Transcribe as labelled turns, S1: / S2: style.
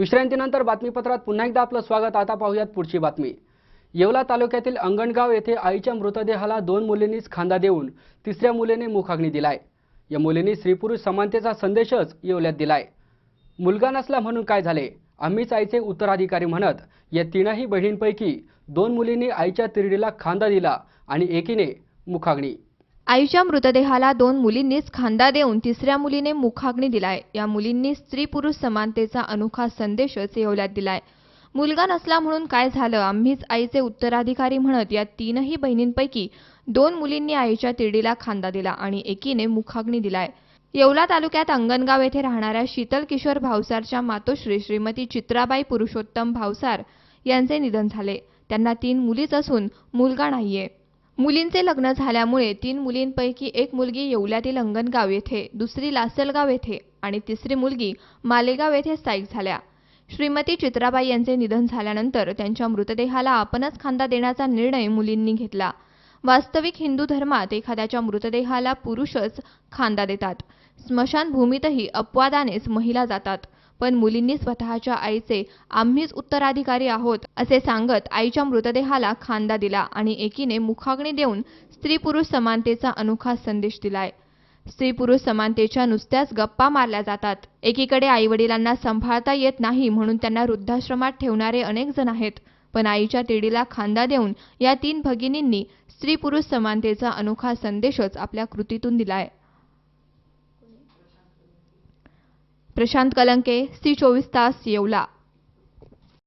S1: विश्रांतीनंतर बातमीपत्रात पुन्हा एकदा आपलं स्वागत। आता पाहूयात पुढची बातमी। येवला तालुक्यातील अंगणगाव येथे आईच्या मृतदेहाला 2 मुलींनीच खांदा देऊन तिसऱ्या मुलीने मुखाग्नी दिलाय। या मुलींनी स्त्री पुरुष समानतेचा संदेशच येवल्यात दिलाय। मुलगा नसला म्हणून काय झाले, आम्हीच आईचे उत्तराधिकारी म्हणत या तीनही बहिणींपैकी 2 मुलींनी आईच्या तिरडीला खांदा दिला आणि एकीने मुखाग्नी।
S2: आईच्या मृतदेहाला 2 मुलींनीच खांदा देऊन तिसऱ्या मुलीने मुखाग्नी दिलाय। या मुलींनी स्त्री पुरुष समानतेचा अनोखा संदेशच येवल्यात दिलाय। मुलगा नसला म्हणून काय झालं, आम्हीच आईचे उत्तराधिकारी म्हणत या तीनही बहिणींपैकी 2 मुलींनी आईच्या तिरडीला खांदा दिला आणि एकीने मुखाग्नी दिलाय। येवला तालुक्यात अंगणगाव येथे राहणाऱ्या शीतल किशोर भावसारच्या मातोश्री श्रीमती चित्राबाई पुरुषोत्तम भावसार यांचे निधन झाले। त्यांना 3 मुलीच असून मुलगा नाहीये। मुलींचे लग्न झाल्यामुळे 3 मुलींपैकी एक मुलगी येवल्यातील अंगणगाव येथे, दुसरी लासलगाव येथे आणि तिसरी मुलगी मालेगाव येथे स्थायिक झाल्या। श्रीमती चित्राबाई यांचे निधन झाल्यानंतर त्यांच्या मृतदेहाला आपणच खांदा देण्याचा निर्णय मुलींनी घेतला। वास्तविक हिंदू धर्मात एखाद्याच्या मृतदेहाला पुरुषच खांदा देतात। स्मशानभूमीतही अपवादानेच महिला जातात, पण मुलींनी स्वतःच्या आईचे आम्हीच उत्तराधिकारी आहोत असे सांगत आईच्या मृतदेहाला खांदा दिला आणि एकीने मुखाग्नी देऊन स्त्री पुरुष समानतेचा अनोखा संदेश दिलाय। स्त्री पुरुष समानतेच्या नुसत्याच गप्पा मारल्या जातात। एकीकडे आईवडिलांना सांभाळता येत नाही म्हणून त्यांना वृद्धाश्रमात ठेवणारे अनेक जण आहेत, पण आईच्या तिरडीला खांदा देऊन या 3 भगिनींनी स्त्री पुरुष समानतेचा अनोखा संदेशच आपल्या कृतीतून दिलाय। प्रशांत कलंके, सी 24 तास, येवला।